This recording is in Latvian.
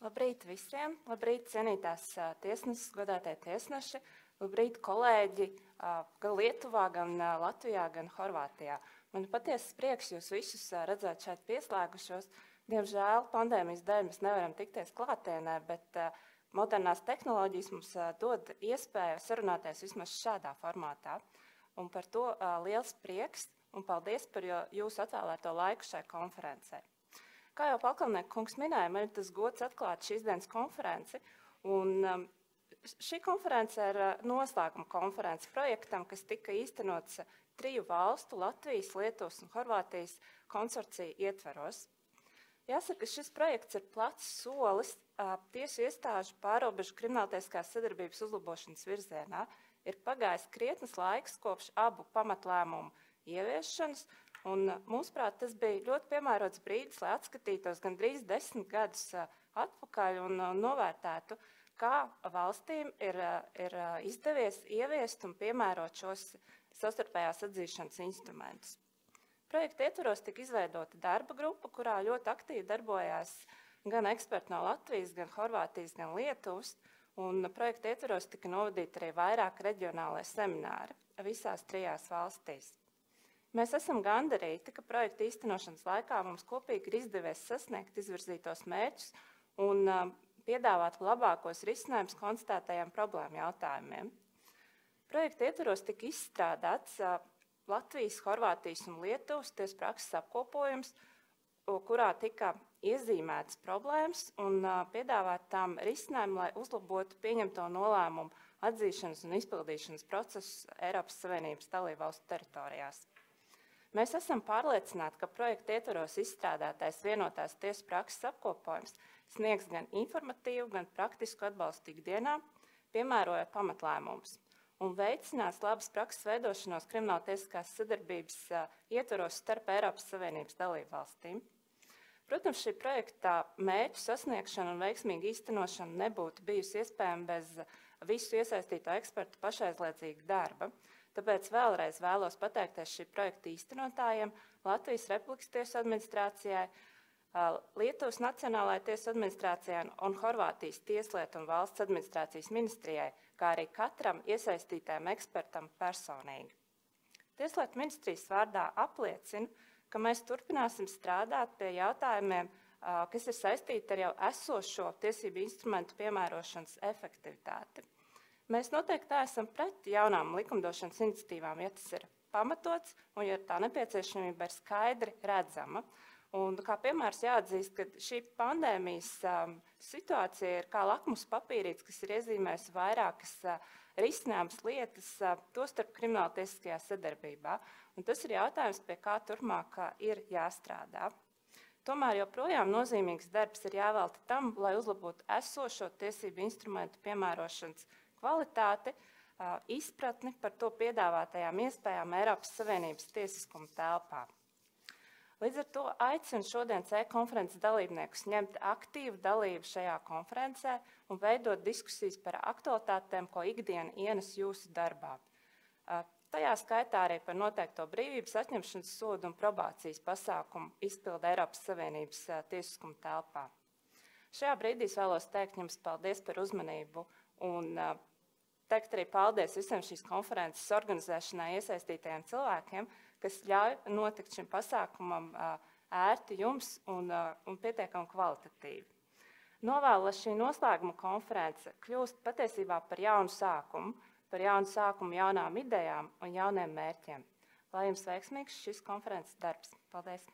Labrīt visiem! Labrīt, cienītās tiesneses, godātie tiesneši! Labrīt, kolēģi gan Lietuvā, gan Latvijā, gan Horvātijā. Man ir patiesas prieks jūs visus redzēt šeit pieslēgušos. Diemžēl pandēmijas dēļ mēs nevaram tikties klātienē, bet modernās tehnoloģijas mums dod iespēju sarunāties vismaz šādā formātā. Un par to liels prieks un paldies par jūsu atvēlēto laiku šai konferencē. Kā jau Pakalnieka kungs minēja, man ir tas gods atklāt šīs dienas konferenci. Un šī konference ir noslēguma konference projektam, kas tika īstenots 3 valstu – Latvijas, Lietuvas un Horvātijas konsorcija ietveros. Jāsaka, ka šis projekts ir plats solis tiesu iestāžu pārobežu krimināltiesiskās sadarbības uzlabošanas virzienā. Ir pagājis krietnes laiks kopš abu pamatlēmumu ieviešanas, un mūsuprāt, tas bija ļoti piemērots brīdis, lai atskatītos gandrīz 10 gadus atpakaļ un novērtētu, kā valstīm ir izdevies ieviest un piemērot šos savstarpējās atzīšanas instrumentus. Projekta ietvaros tika izveidota darba grupa, kurā ļoti aktīvi darbojās gan eksperti no Latvijas, gan Horvātijas, gan Lietuvas, un projekta ietvaros tika novadīti arī vairāk reģionālie semināri visās 3 valstīs. Mēs esam gandarīti, ka projekta īstenošanas laikā mums kopīgi ir izdevies sasniegt izvirzītos mērķus un piedāvāt labākos risinājumus konstatētajiem problēmu jautājumiem. Projekta ietvaros tika izstrādāts Latvijas, Horvātijas un Lietuvas tiesprakses apkopojums, kurā tika iezīmētas problēmas un piedāvāt tām risinājumu, lai uzlabotu pieņemto nolēmumu atzīšanas un izpildīšanas procesus Eiropas Savienības dalībvalstu teritorijās. Mēs esam pārliecināti, ka projekta ietvaros izstrādātais vienotās tiesas prakses apkopojums sniegs gan informatīvu, gan praktisku atbalstu ikdienā, piemērojot pamatlēmumus, un veicinās labas prakses veidošanos krimināltiesiskās sadarbības ietvaros starp Eiropas Savienības dalībvalstīm. Protams, šī projekta mērķu sasniegšana un veiksmīga īstenošana nebūtu bijusi iespējama bez visu iesaistīto ekspertu pašaizliedzīga darba. Tāpēc vēlreiz vēlos pateikties šī projekta īstenotājiem, Latvijas Republikas tiesu administrācijai, Lietuvas Nacionālajai tiesu administrācijai un Horvātijas tieslietu un valsts administrācijas ministrijai, kā arī katram iesaistītājam ekspertam personīgi. Tieslietu ministrijas vārdā apliecinu, ka mēs turpināsim strādāt pie jautājumiem, kas ir saistīti ar jau esošo tiesību instrumentu piemērošanas efektivitāti. Mēs noteikti esam pret jaunām likumdošanas iniciatīvām, ja tas ir pamatots un ja tā nepieciešamība ir skaidri redzama. Un kā piemērs jāatzīst, ka šī pandēmijas situācija ir kā lakmus papīrītis, kas ir iezīmējusi vairākas risināmas lietas, tostarp krimināltiesiskajā sadarbībā. Un tas ir jautājums, pie kā turpmāk ir jāstrādā. Tomēr joprojām nozīmīgs darbs ir jāvelta tam, lai uzlabotu esošo tiesību instrumentu piemērošanas kvalitāti, izpratni par to piedāvātajām iespējām Eiropas Savienības tiesiskuma telpā. Līdz ar to aicinu šodienas e-konferences dalībniekus ņemt aktīvu dalību šajā konferencē un veidot diskusijas par aktualitātēm, ko ikdiena ienes jūsu darbā. Tajā skaitā arī par noteikto brīvības atņemšanas sodu un probācijas pasākumu izpildi Eiropas Savienības tiesiskuma telpā. Šajā brīdī vēlos teikt jums paldies par uzmanību un teikt arī paldies visiem šīs konferences organizēšanā iesaistītajiem cilvēkiem, kas ļauj notikt šim pasākumam ērti jums un pietiekami kvalitatīvi. Novēlu, lai šī noslēguma konference kļūst patiesībā par jaunu sākumu jaunām idejām un jauniem mērķiem. Lai jums veiksmīgs šis konferences darbs. Paldies!